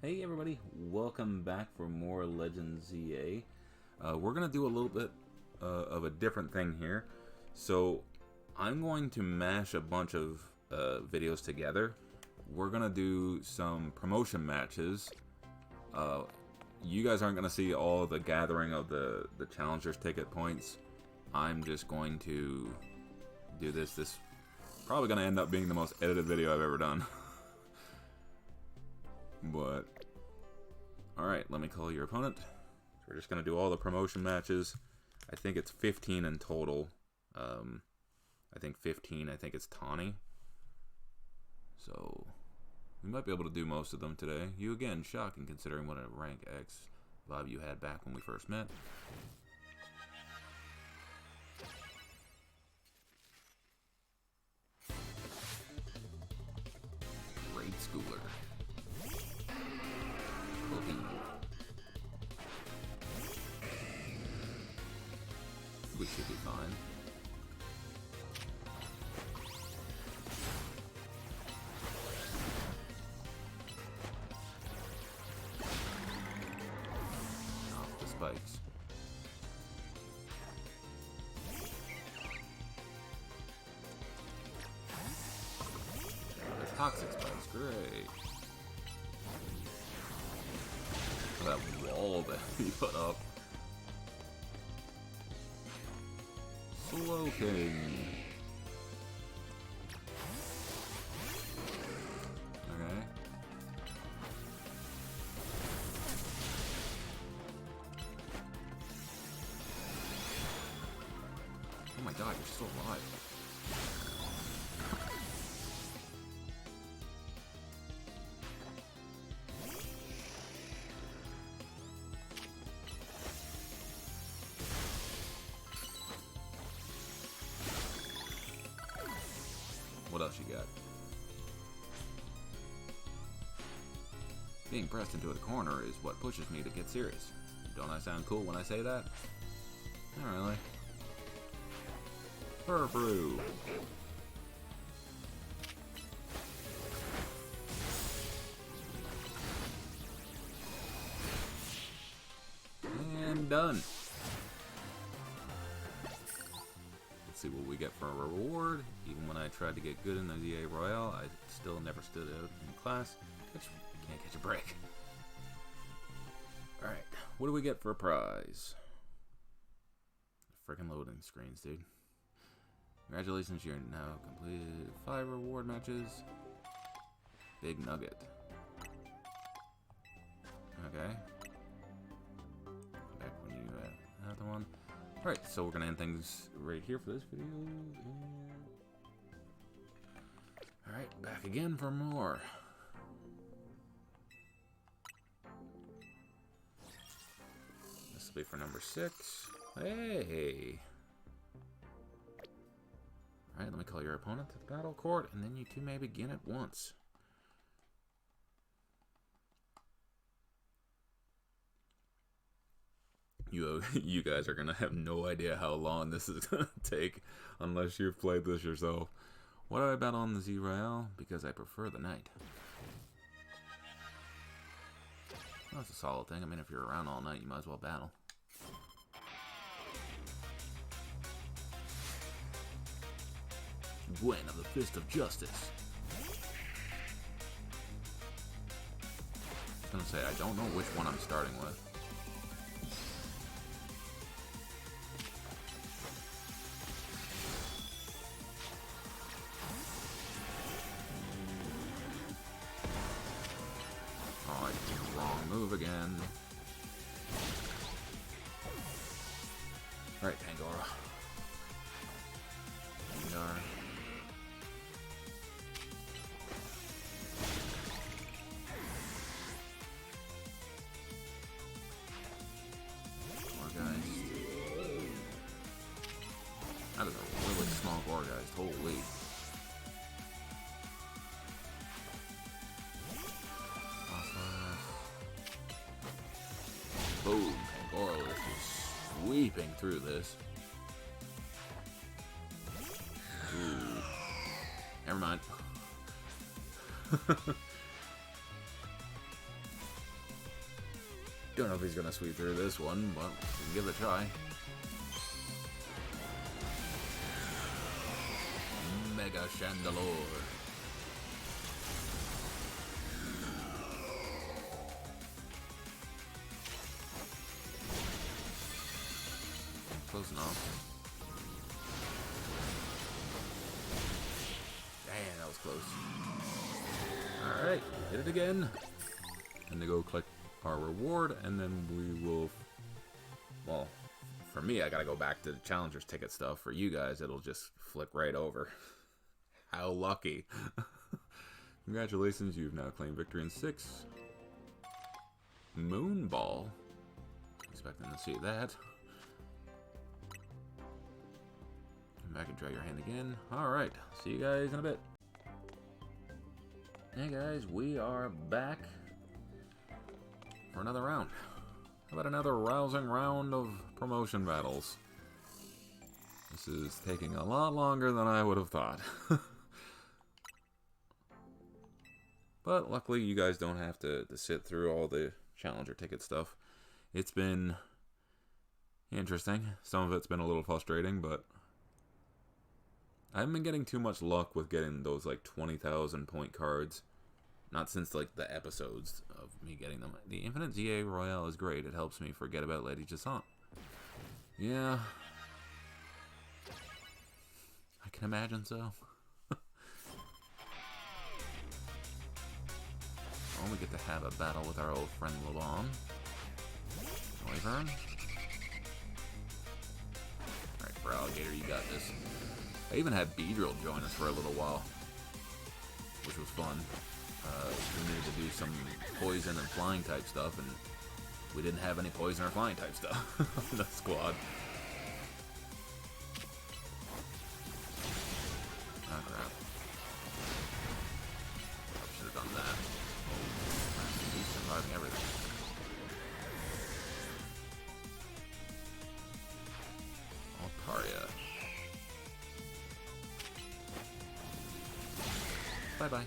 Hey everybody, welcome back for more Legends ZA. We're going to do a little bit of a different thing here. So I'm going to mash a bunch of videos together. We're going to do some promotion matches. You guys aren't going to see all the gathering of the challengers ticket points. I'm just going to do this. This is probably going to end up being the most edited video I've ever done. But, alright, let me call your opponent. So we're just going to do all the promotion matches. I think it's 15 in total. I think 15, I think it's Taunie. So, we might be able to do most of them today. You again, shocking considering what a rank X vibe you had back when we first met. Great Schooler. We should be fine. Off the spikes. The toxic spikes, great. That wall that he put up. Slow King. Okay. Oh my god, you're still alive. What else you got? Being pressed into a corner is what pushes me to get serious. Don't I sound cool when I say that? Not really. Furfru. And done. See what we get for a reward. Even when I tried to get good in the ZA Royale, I still never stood out in class. Can't catch a break. Alright, what do we get for a prize? Freaking loading screens, dude. Congratulations, you're now completed 5 reward matches. Big nugget. Okay. Back when you had the one. Alright, so we're going to end things right here for this video. Alright, back again for more. This will be for number 6. Hey! Alright, let me call your opponent to the battle court, and then you two may begin at once. You guys are gonna have no idea how long this is gonna take unless you've played this yourself. What do I bet on the Z Royale? Because I prefer the knight. Well, that's a solid thing. I mean, if you're around all night, you might as well battle. Gwen of the Fist of Justice. I was gonna say, I don't know which one I'm starting with. Oh, I did the wrong move again. Alright, Pandora. Pandora. That is a really small Gorgeist, holy. Boom, Pangorolus is sweeping through this. Ooh. Never mind. Don't know if he's gonna sweep through this one, but we can give it a try. Mega Chandelure. Close enough. Damn, that was close. Alright, hit it again. And to go collect our reward, and then we will... Well, for me, I gotta go back to the Challenger's ticket stuff. For you guys, it'll just flick right over. How lucky. Congratulations, you've now claimed victory in 6. Moonball. Expecting to see that. Come back and try your hand again. Alright, see you guys in a bit. Hey guys, we are back for another round. How about another rousing round of promotion battles? This is taking a lot longer than I would have thought. But luckily you guys don't have to sit through all the Challenger ticket stuff. It's been interesting. Some of it's been a little frustrating, but I haven't been getting too much luck with getting those like 20,000 point cards. Not since like the episodes of me getting them. The Infinite ZA Royale is great. It helps me forget about Lady Jasant. Yeah. I can imagine so. Oh, we get to have a battle with our old friend Lobon. Wyvern. Alright, for Alligator, you got this. I even had Beedrill join us for a little while, which was fun. We needed to do some poison and flying type stuff, and we didn't have any poison or flying type stuff on the squad. Ah, crap. Should have done that. Oh, he's surviving everything. Altaria. Bye-bye.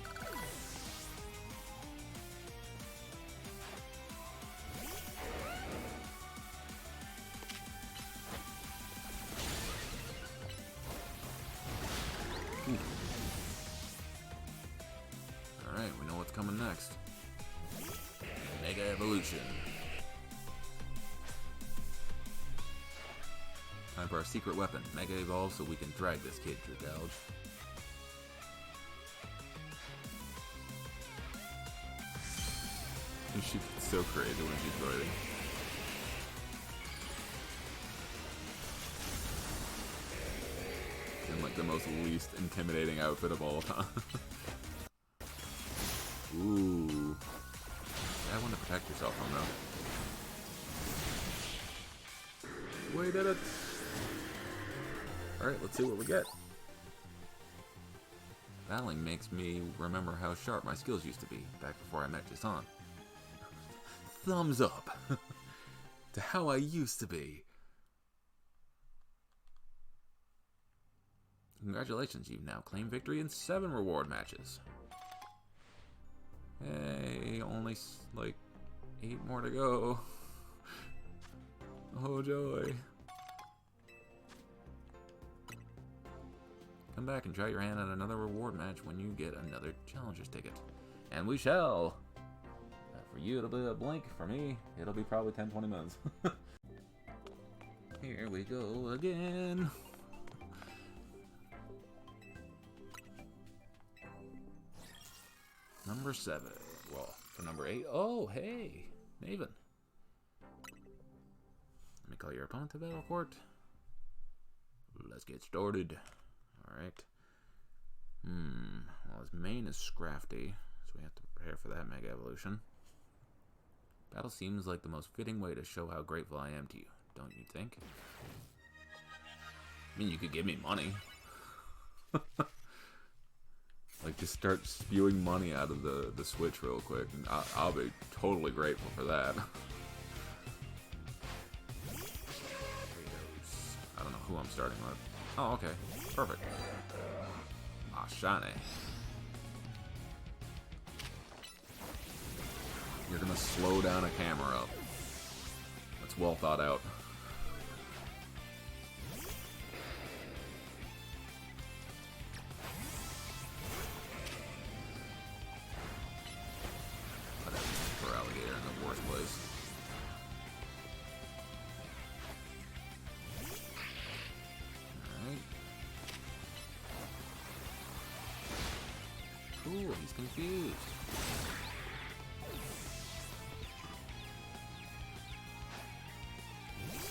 Alright, we know what's coming next. Mega Evolution. Time for our secret weapon, Mega Evolve, so we can drag this kid through Gouge. She's so creative when she's fighting. In like the most least intimidating outfit of all time. Ooh. I want to protect yourself from though. We did it! Alright, let's see what we get. Battling makes me remember how sharp my skills used to be, back before I met Jason. Thumbs up to how I used to be. Congratulations, you've now claimed victory in 7 reward matches. Hey, only like 8 more to go. Oh joy. Come back and try your hand at another reward match when you get another Challenger's ticket. And we shall! For you it'll be a blink, for me it'll be probably 10-20 minutes. Here we go again. Number 7. Well, for number 8. Oh, hey, Maven. Let me call your opponent to battle court. Let's get started. Alright. Well, his main is Scrafty, so we have to prepare for that Mega Evolution. Battle seems like the most fitting way to show how grateful I am to you, don't you think? I mean, you could give me money. Like, just start spewing money out of the Switch real quick, and I'll be totally grateful for that. I don't know who I'm starting with. Oh, okay. Perfect. Ah, shiny. You're gonna slow down a camera up. It's well thought out. For alligator in the worst place. Alright. Cool, he's confused.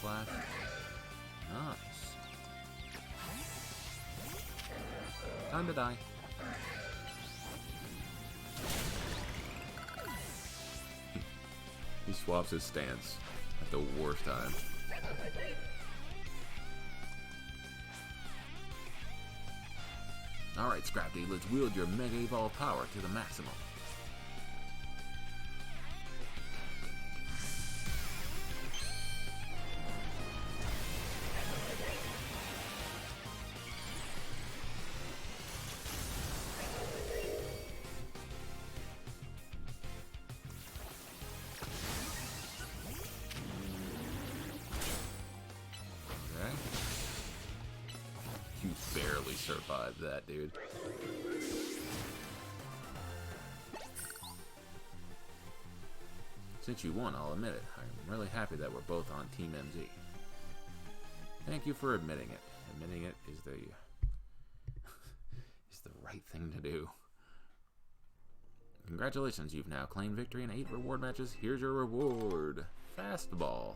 Slash. Nice. Time to die. He swaps his stance at the worst time. Alright, Scrafty, let's wield your Mega Evolve power to the maximum. You barely survived that, dude. Since you won, I'll admit it. I'm really happy that we're both on Team MZ. Thank you for admitting it. Admitting it is the is the right thing to do. Congratulations, you've now claimed victory in 8 reward matches. Here's your reward. Fastball.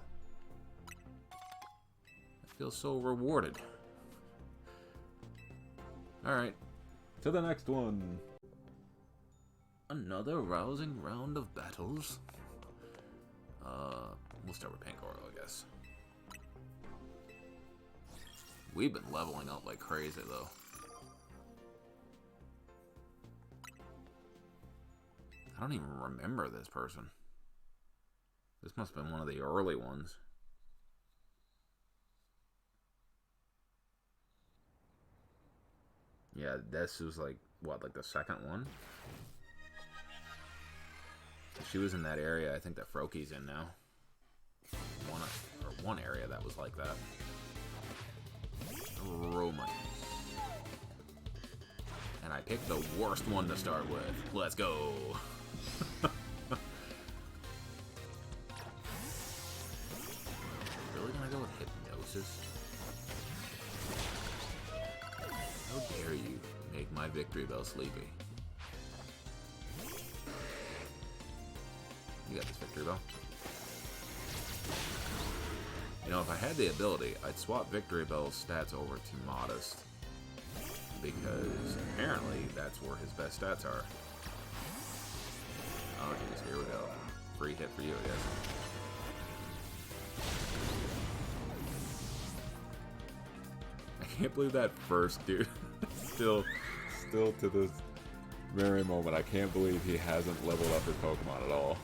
I feel so rewarded. Alright, to the next one. Another rousing round of battles. We'll start with Pangoro, I guess. We've been leveling up like crazy, though. I don't even remember this person. This must have been one of the early ones. Yeah, this was like, what, like the second one? She was in that area, I think that Froaki's in now. One area that was like that. Romans. And I picked the worst one to start with. Let's go! Really gonna go with Hypnosis? How dare you make my victory bell sleepy? You got this victory bell. You know, if I had the ability, I'd swap Victory Bell's stats over to Modest. Because apparently that's where his best stats are. Oh jeez, here we go. Free hit for you, I guess. I can't believe that first dude. still to this very moment, I can't believe he hasn't leveled up his Pokemon at all.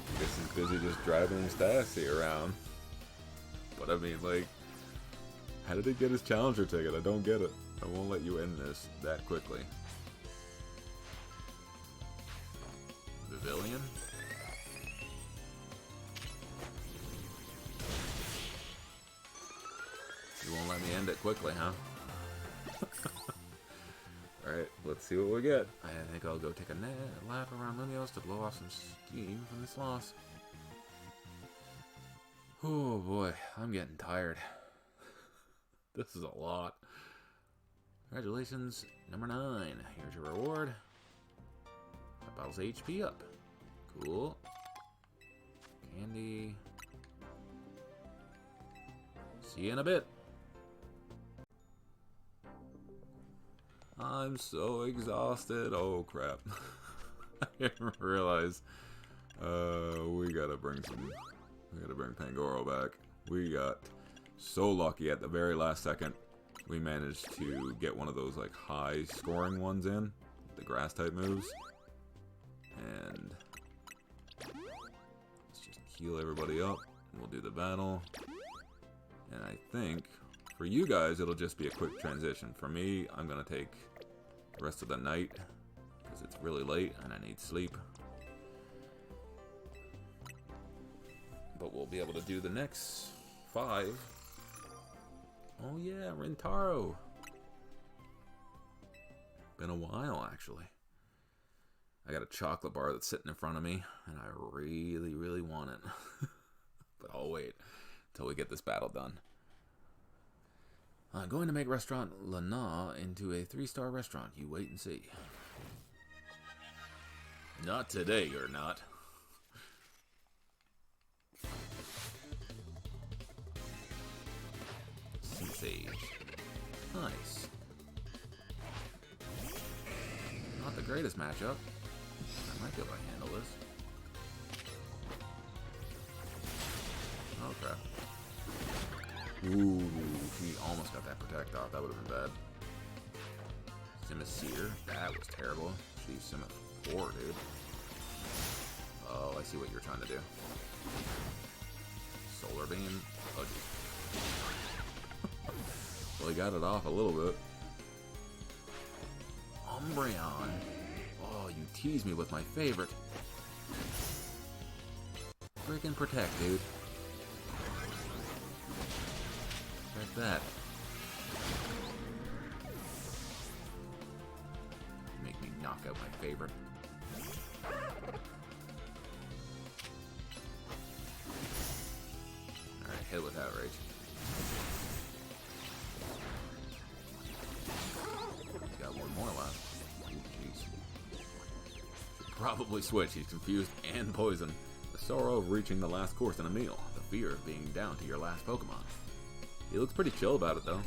I guess he's busy just driving his Stassi around. But I mean, like, how did he get his challenger ticket? I don't get it. I won't let you end this that quickly. Pavilion? You won't let me end it quickly, huh? Alright, let's see what we get. I think I'll go take a lap around Lumios to blow off some steam from this loss. Oh boy, I'm getting tired. This is a lot. Congratulations, number 9. Here's your reward. That bottle's HP up. Cool. Candy. See you in a bit. I'm so exhausted. Oh crap. I didn't realize we gotta bring Pangoro back. We got so lucky at the very last second. We managed to get one of those like high scoring ones in, the grass type moves. And let's just heal everybody up. We'll do the battle. And I think for you guys, it'll just be a quick transition. For me, I'm going to take the rest of the night because it's really late and I need sleep. but we'll be able to do the next 5. Oh yeah, Rintaro. Been a while, actually. I got a chocolate bar that's sitting in front of me, and I really, really want it. But I'll wait until we get this battle done. I'm going to make Restaurant Lana into a 3-star restaurant. You wait and see. Not today, you're not. Sage. Nice. Not the greatest matchup. I might be able to handle this. Oh crap. Ooh, he almost got that protect off. That would have been bad. Simisear. That was terrible. She's Sima 4, dude. Oh, I see what you're trying to do. Solar Beam. Oh, geez. Well, he got it off a little bit. Umbreon. Oh, you tease me with my favorite. Freaking protect, dude. Like that. Make me knock out my favorite. Alright, hit with outrage. He's got one more left. Ooh, jeez. Should probably switch. He's confused and poisoned. The sorrow of reaching the last course in a meal. The fear of being down to your last Pokemon. He looks pretty chill about it, though.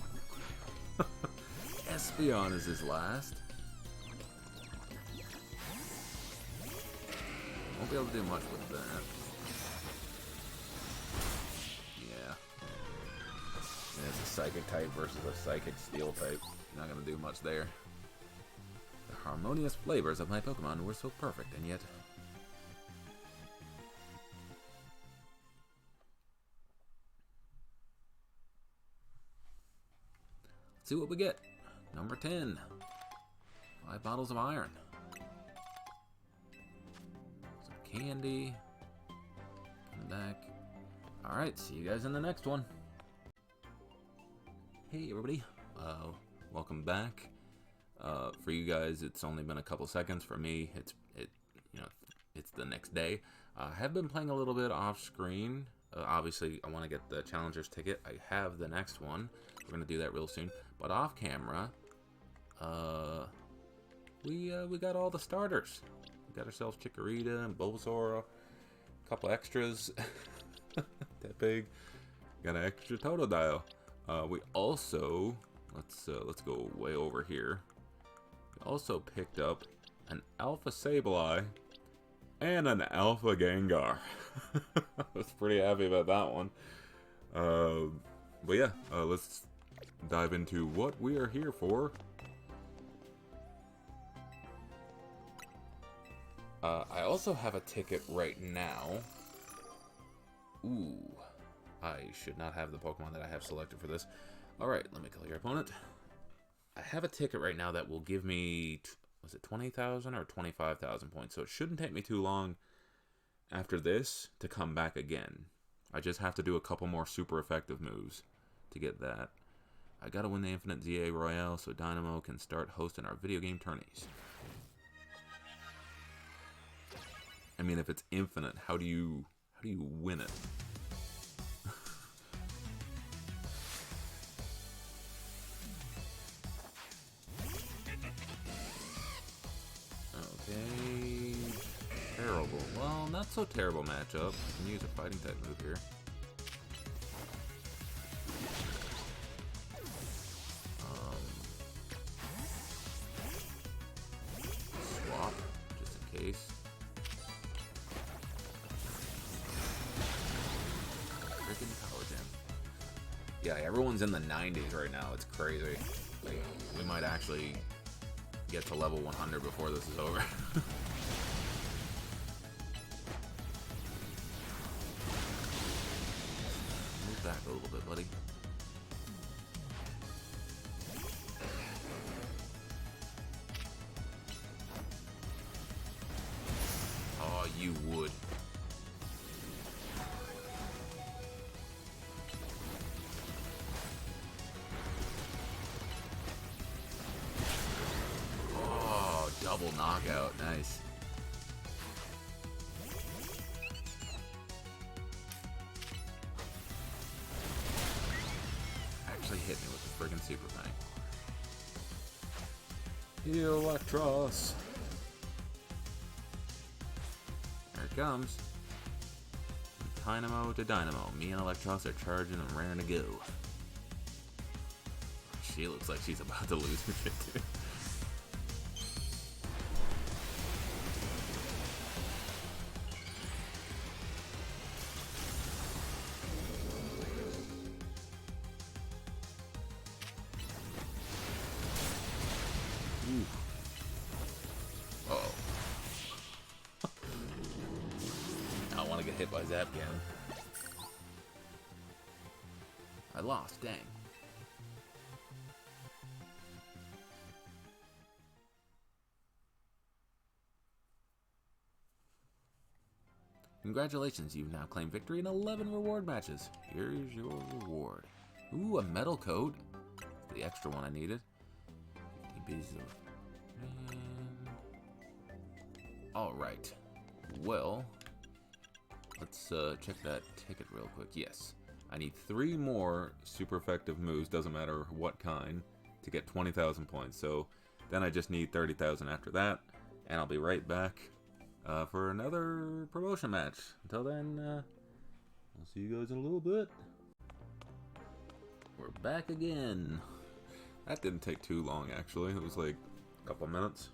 Espeon is his last. Won't be able to do much with that. Yeah. And it's a Psychic type versus a Psychic Steel type. Not gonna do much there. The harmonious flavors of my Pokemon were so perfect, and yet... Let's see what we get. Number 10. 5 bottles of iron. Some candy. Come back. Alright, see you guys in the next one. Hey everybody. Welcome back. For you guys, it's only been a couple seconds. For me, it's the next day. I have been playing a little bit off screen. Obviously, I want to get the Challenger's ticket. I have the next one. We're gonna do that real soon. But off camera, we got all the starters. We got ourselves Chikorita and Bulbasaur, a couple extras. That big. Got an extra Totodile. We also let's go way over here. We also picked up an Alpha Sableye and an Alpha Gengar. I was pretty happy about that one. But yeah, let's dive into what we are here for. I also have a ticket right now. Ooh, I should not have the Pokemon that I have selected for this. Alright, let me kill your opponent. I have a ticket right now that will give me, was it 20,000 or 25,000 points? So it shouldn't take me too long after this to come back again. I just have to do a couple more super effective moves to get that. I gotta win the Infinite ZA Royale so Dynamo can start hosting our video game tourneys. I mean, if it's infinite, how do you win it? Okay, terrible. Well, not so terrible matchup. I can use a fighting type move here. Swap, just in case. Freaking Power Gem. Yeah, everyone's in the 90s right now. It's crazy. Like, we might actually get to level 100 before this is over. Move back a little bit, buddy. Oh, you would. Double knockout, nice. Actually hit me with the friggin' super thing. Electros. There it comes. From dynamo to dynamo. Me and Electros are charging and raring to go. She looks like she's about to lose her shit too. Uh-oh. I don't want to get hit by Zap again. I lost, dang. Congratulations, you've now claimed victory in 11 reward matches. Here's your reward. Ooh, a metal coat. The extra one I needed. 15 pieces of... Alright. Well, let's check that ticket real quick. Yes. I need 3 more super effective moves, doesn't matter what kind, to get 20,000 points. So then I just need 30,000 after that, and I'll be right back for another promotion match. Until then, I'll see you guys in a little bit. We're back again. That didn't take too long, actually. It was like a couple minutes.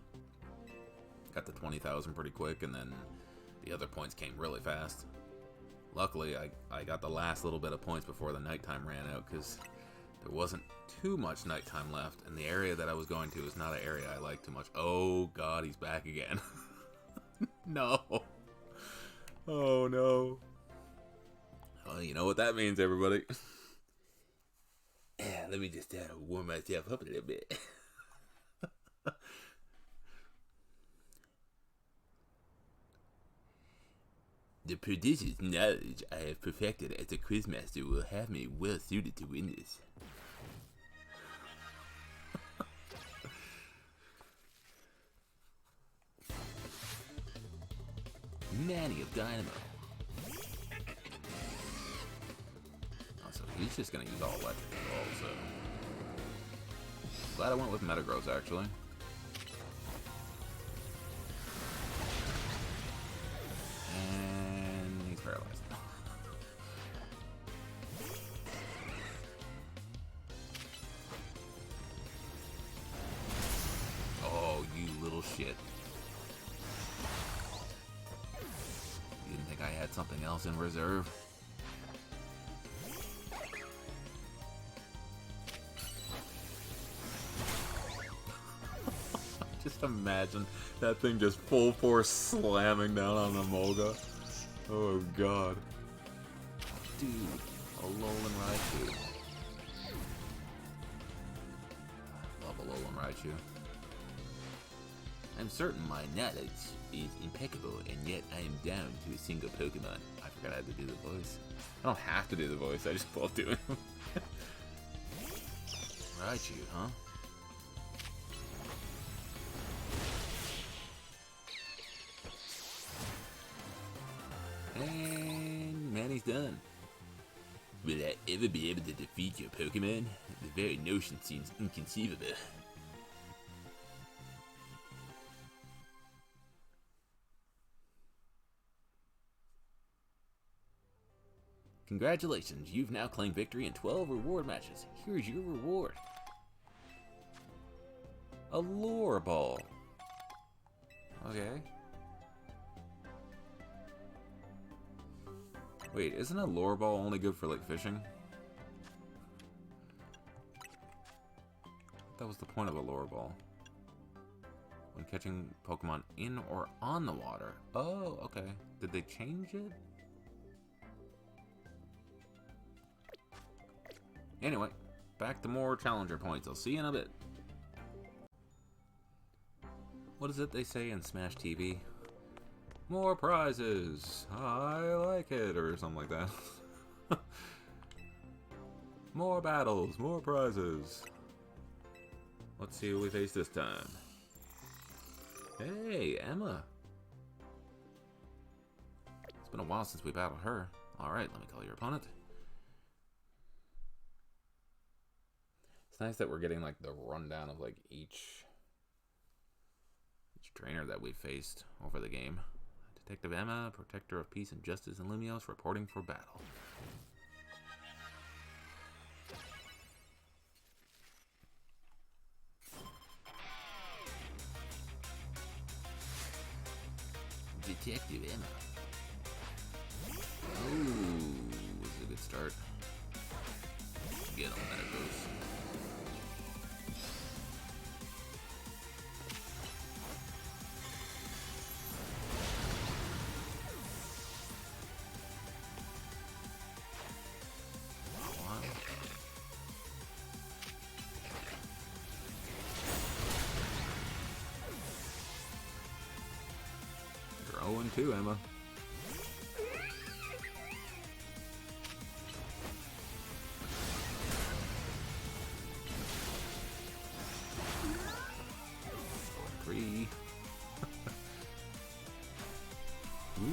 Got to 20,000 pretty quick, and then the other points came really fast. Luckily, I got the last little bit of points before the nighttime ran out, because there wasn't too much nighttime left, and the area that I was going to is not an area I like too much. Oh god, he's back again. No. Oh no. Well, you know what that means, everybody. Yeah, let me just warm myself up a little bit. The prodigious knowledge I have perfected as a quizmaster will have me well suited to win this. Manny of Dynamo. Also, he's just gonna use all electric as well, so. Glad I went with Metagross, actually. And he's paralyzed. Oh, you little shit. You didn't think I had something else in reserve? Just imagine that thing just full force slamming down on the Molga. Oh god. Dude, a Alolan Raichu. Love Alolan Raichu. I'm certain my knowledge is impeccable, and yet I am down to a single Pokemon. I forgot I had to do the voice. I don't have to do the voice, I just love doing them. Raichu, huh? And Manny's done. Will I ever be able to defeat your Pokemon? The very notion seems inconceivable. Congratulations, you've now claimed victory in 12 reward matches. Here's your reward. A lure ball. Okay. Wait, isn't a lure ball only good for, like, fishing? That was the point of a lure ball. When catching Pokemon in or on the water. Oh, okay. Did they change it? Anyway, back to more challenger points. I'll see you in a bit. What is it they say in Smash TV? More prizes! I like it, or something like that. More battles, more prizes. Let's see who we face this time. Hey, Emma. It's been a while since we battled her. Alright, let me call your opponent. It's nice that we're getting like the rundown of like each trainer that we faced over the game. Detective Emma, Protector of Peace and Justice in Lumios, reporting for battle. Detective Emma. Ooh, this is a good start. Get on that it goes. You're 0-2, Emma. Ooh.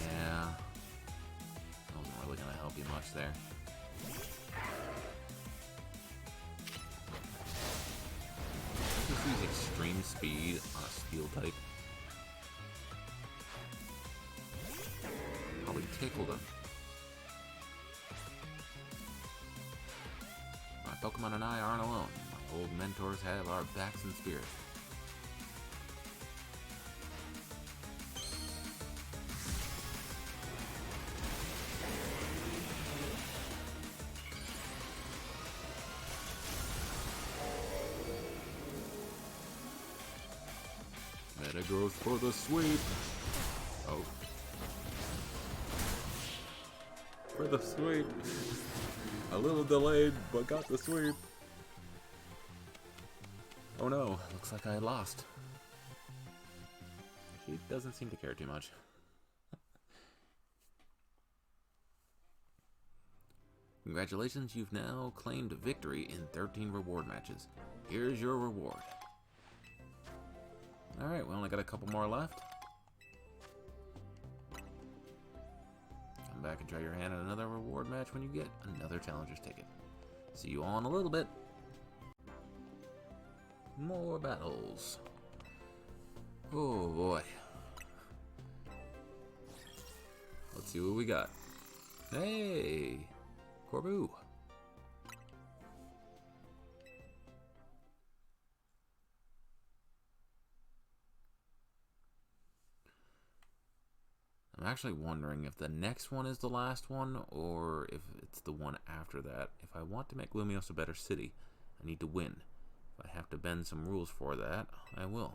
Yeah. That wasn't really going to help you much there. Just use extreme speed on a steel type. Probably tickled him. My Pokemon and I aren't alone. My old mentors have our backs in spirit. Metagross for the sweep. Oh. For the sweep. A little delayed, but got the sweep. Oh no, looks like I lost. She doesn't seem to care too much. Congratulations, you've now claimed victory in 13 reward matches. Here's your reward. Alright, we only got a couple more left. Come back and try your hand at another reward match when you get another challenger's ticket. See you all in a little bit. More battles. Oh boy. Let's see what we got. Hey! Corbu. I'm actually wondering if the next one is the last one, or if it's the one after that. If I want to make Lumios a better city, I need to win. If I have to bend some rules for that, I will.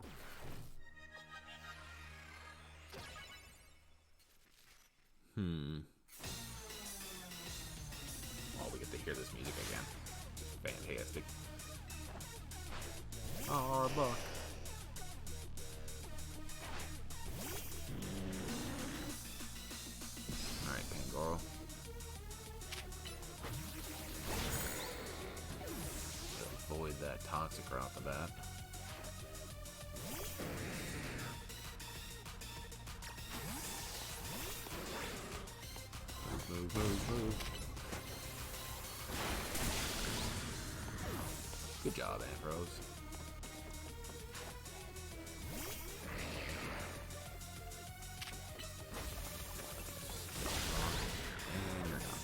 Oh, we get to hear this music again. Fantastic. Our buck. Alright, Pangoro. Avoid that toxic right off the bat. Move, move, move. Good job, Ambrose. And you're done.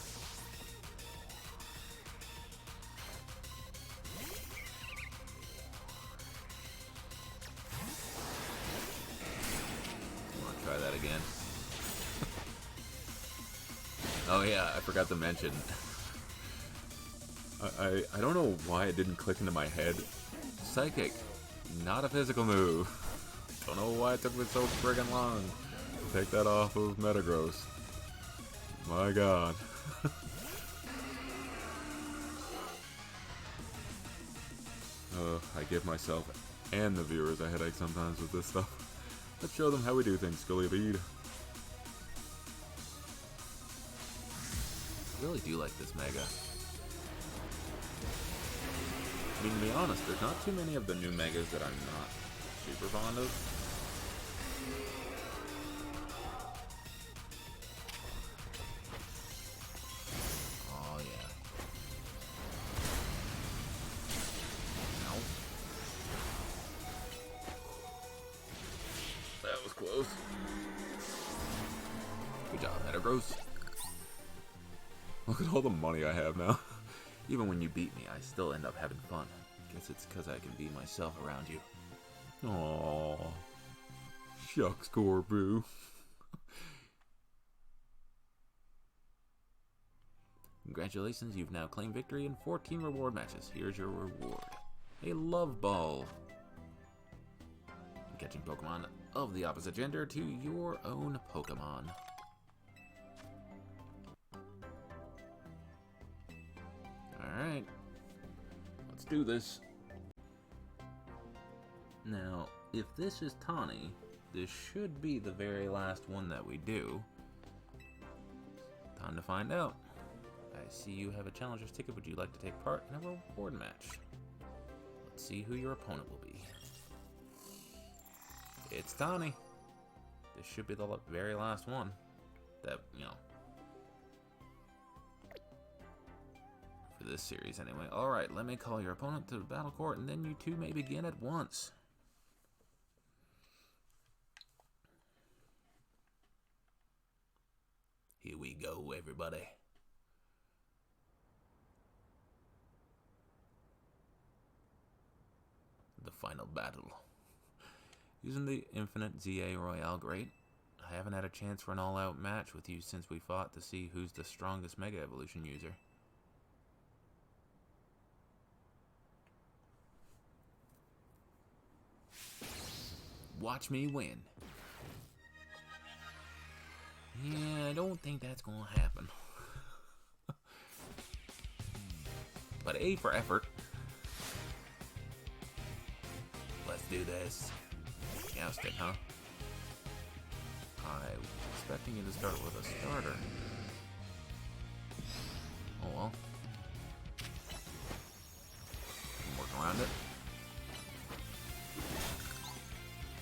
Want to try that again? Oh yeah, I forgot to mention. I don't know why it didn't click into my head. Psychic, not a physical move. Don't know why it took me so friggin' long to take that off of Metagross. My god. I give myself and the viewers a headache sometimes with this stuff. Let's show them how we do things, Scullybead. I really do like this Mega. I mean, to be honest, there's not too many of the new megas that I'm not super fond of. Oh, yeah. Ow. That was close. Good job, Metagross. Look at all the money I have now. Even when you beat me, I still end up having fun. Guess it's because I can be myself around you. Aww. Shucks, Corbu. Congratulations, you've now claimed victory in 14 reward matches. Here's your reward. A love ball. Catching Pokemon of the opposite gender to your own Pokemon. Alright. Let's do this. Now, if this is Taunie, this should be the very last one that we do. Time to find out. I see you have a challenger's ticket. Would you like to take part in a reward match? Let's see who your opponent will be. It's Taunie. This should be the very last one. That, you know. For this series, anyway. Alright, let me call your opponent to the battle court, and then you two may begin at once. Here we go, everybody. The final battle. Using the Infinite ZA Royale Great, I haven't had a chance for an all-out match with you since we fought to see who's the strongest Mega Evolution user. Watch me win. Yeah, I don't think that's gonna happen. But A for effort. Let's do this. Stick, huh? I was expecting you to start with a starter. Oh well. Can work around it.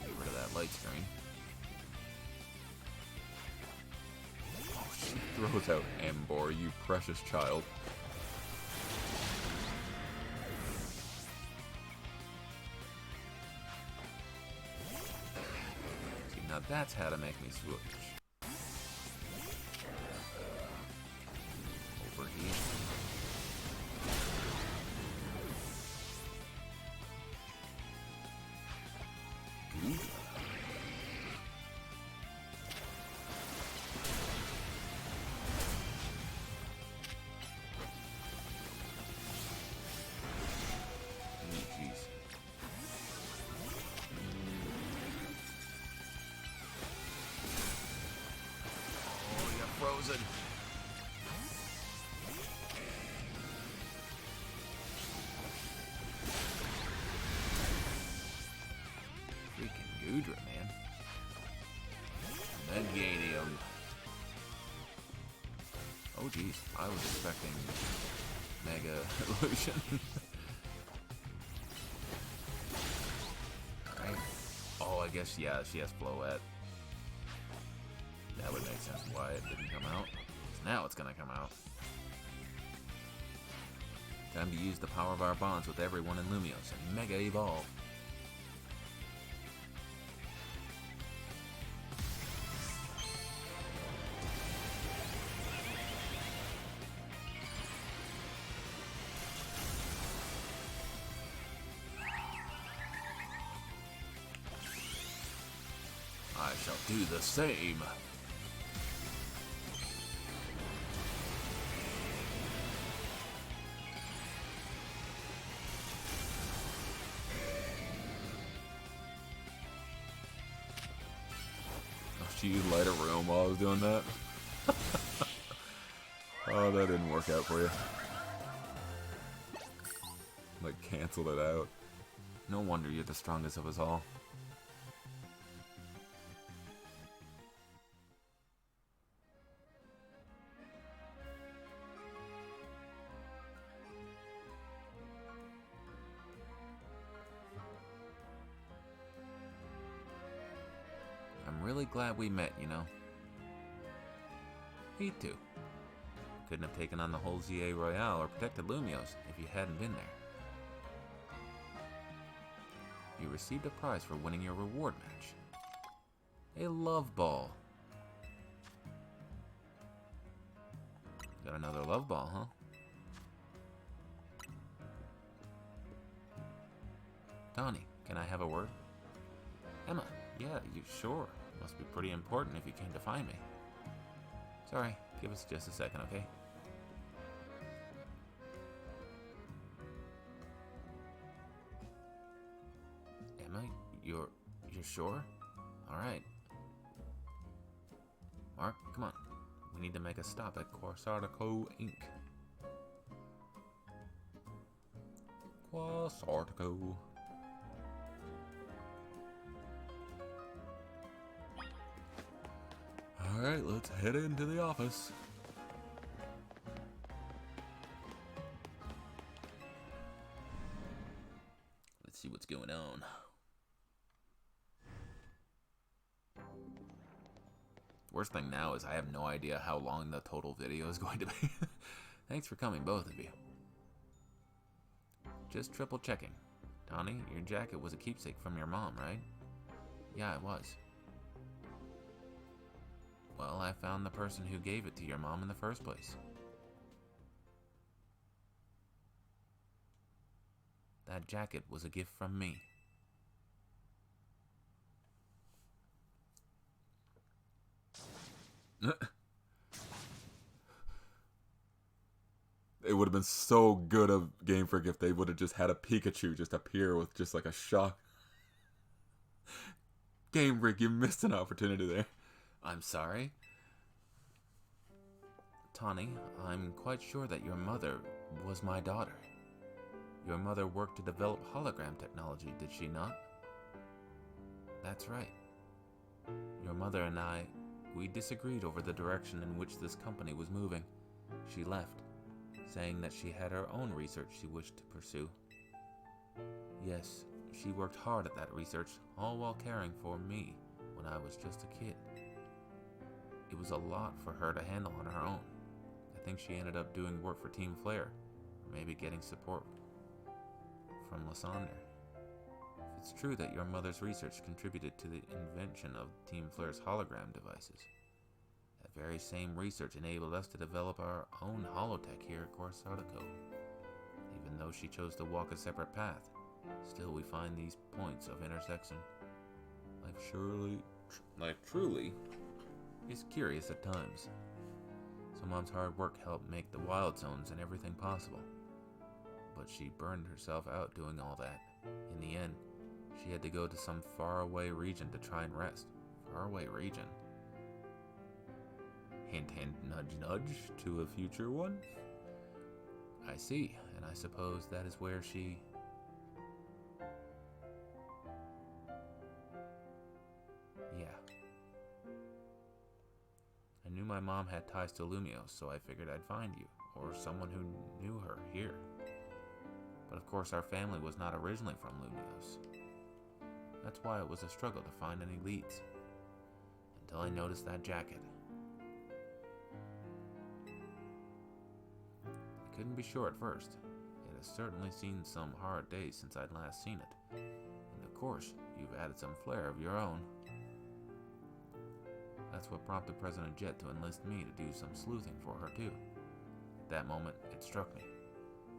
Get rid of that light screen. Oh, she throws out Embor, you precious child. Now that's how to make me switch. Overheat. Good. Frozen. Freaking Goodra, man. Meganium. Oh geez, I was expecting Mega Evolution. Alright. Oh, I guess, yeah, she has Floette. That would make sense why it didn't come out. Now it's gonna come out. Time to use the power of our bonds with everyone in Lumios and Mega Evolve. I shall do the same. She used light a room while I was doing that. Oh, that didn't work out for you. Like, canceled it out. No wonder you're the strongest of us all. really glad we met, you know. Me too. Couldn't have taken on the whole ZA Royale or protected Lumios if you hadn't been there. You received a prize for winning your reward match. A love ball. Got another love ball, huh? Taunie, can I have a word? Emma, yeah, you sure. Must be pretty important if you came to find me. Sorry, give us just a second, okay? Emma, you're sure? Alright. Mark, come on. We need to make a stop at KalasDaedalus Inc. KalasDaedalus. Alright, let's head into the office. Let's see what's going on. Worst thing now is I have no idea how long the total video is going to be. Thanks for coming, both of you. Just triple checking. Taunie, your jacket was a keepsake from your mom, right? Yeah, it was. Well, I found the person who gave it to your mom in the first place. That jacket was a gift from me. It would have been so good a game for if they would have just had a Pikachu just appear with just like a shock. Game Freak, you missed an opportunity there. I'm sorry. Taunie, I'm quite sure that your mother was my daughter. Your mother worked to develop hologram technology, did she not? That's right. Your mother and I, we disagreed over the direction in which this company was moving. She left, saying that she had her own research she wished to pursue. Yes, she worked hard at that research, all while caring for me when I was just a kid. It was a lot for her to handle on her own. I think she ended up doing work for Team Flare, or maybe getting support from Lysander. If it's true that your mother's research contributed to the invention of Team Flare's hologram devices, that very same research enabled us to develop our own holotech here at KalasDaedalus. Even though she chose to walk a separate path, still we find these points of intersection. Life truly is curious at times. So Mom's hard work helped make the wild zones and everything possible. But she burned herself out doing all that. In the end, she had to go to some faraway region to try and rest. Faraway region? Hint, hint, nudge, nudge to a future one? I see, and I suppose that is where she... Yeah. I knew my mom had ties to Lumios, so I figured I'd find you, or someone who knew her, here. But of course our family was not originally from Lumios. That's why it was a struggle to find any leads. Until I noticed that jacket. I couldn't be sure at first. It has certainly seen some hard days since I'd last seen it. And of course, you've added some flair of your own. That's what prompted President Jet to enlist me to do some sleuthing for her too. At that moment, it struck me.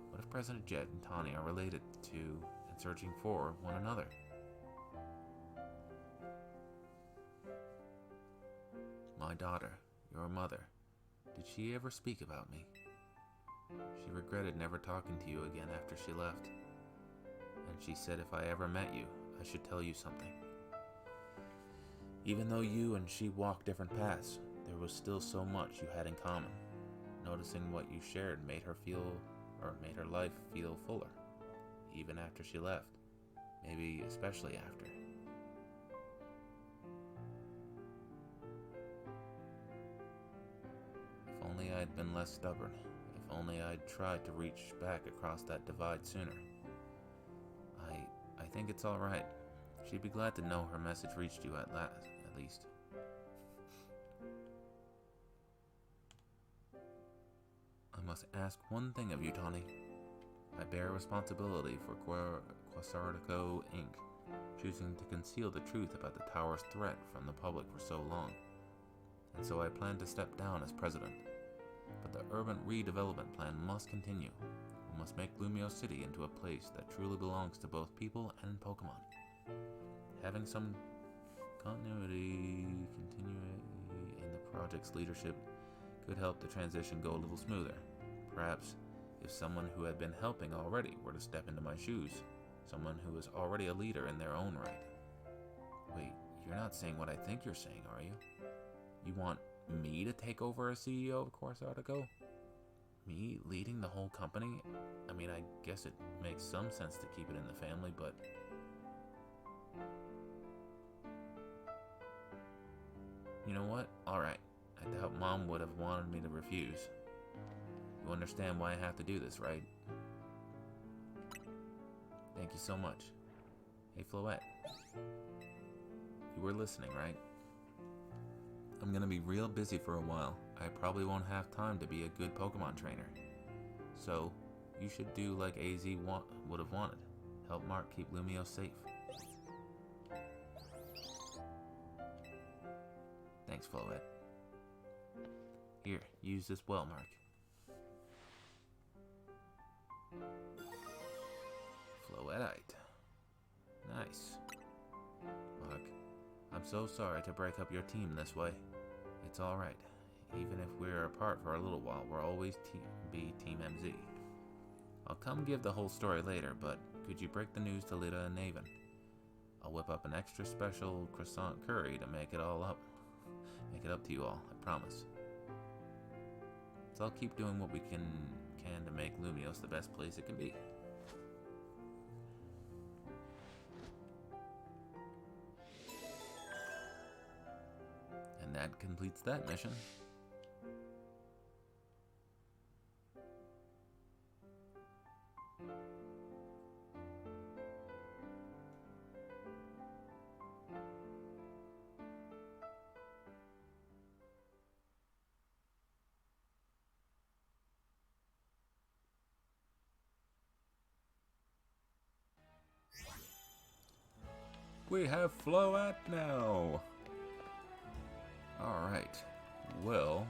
What if President Jet and Taunie are related to and searching for one another? My daughter, your mother, did she ever speak about me? She regretted never talking to you again after she left. And she said if I ever met you, I should tell you something. Even though you and she walked different paths, there was still so much you had in common. Noticing what you shared made her life feel fuller, even after she left, maybe especially after. If only I'd been less stubborn, if only I'd tried to reach back across that divide sooner. I think it's alright. She'd be glad to know her message reached you at least. must ask one thing of you, Taunie. I bear responsibility for KalasDaedalus Inc., choosing to conceal the truth about the tower's threat from the public for so long. And so I plan to step down as president. But the urban redevelopment plan must continue. We must make Lumio City into a place that truly belongs to both people and Pokemon. Having some continuity in the project's leadership could help the transition go a little smoother. Perhaps if someone who had been helping already were to step into my shoes, someone who was already a leader in their own right. Wait, you're not saying what I think you're saying, are you? You want me to take over as CEO of KalasDaedalus? Me leading the whole company? I mean, I guess it makes some sense to keep it in the family, but... You know what? Alright. I doubt Mom would have wanted me to refuse. You understand why I have to do this, right? Thank you so much. Hey, Floette. You were listening, right? I'm gonna be real busy for a while. I probably won't have time to be a good Pokemon trainer. So, you should do like AZ would have wanted. Help Mark keep Lumio safe. Thanks, Floette. Here, use this well, Mark. Floettite. Nice. Mark, I'm so sorry to break up your team this way. It's alright. Even if we're apart for a little while, we'll always be Team MZ. I'll come give the whole story later, but could you break the news to Lita and Naven? I'll whip up an extra special croissant curry to make it up to you all, I promise. So I'll keep doing what we can to make Lumios the best place it can be. And that completes that mission. We have Floette now! Alright, well...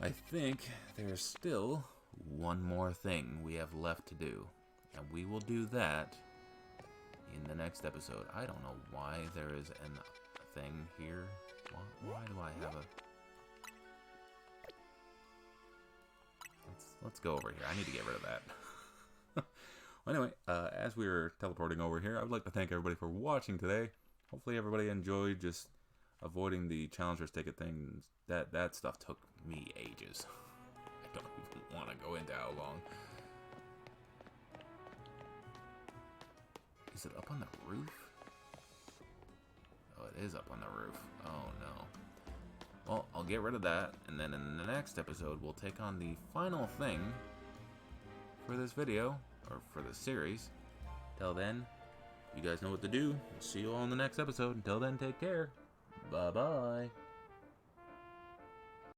I think there's still one more thing we have left to do. And we will do that in the next episode. I don't know why there is a thing here. Why do I have a... Let's go over here. I need to get rid of that. Well, anyway, as we were teleporting over here, I would like to thank everybody for watching today. Hopefully everybody enjoyed just avoiding the Challengers ticket thing. That stuff took me ages. I don't even want to go into how long. Is it up on the roof? Oh, it is up on the roof. Oh, no. Well, I'll get rid of that, and then in the next episode, we'll take on the final thing for this video, or for this series. Till then, you guys know what to do. We'll see you all in the next episode. Until then, take care. Bye-bye.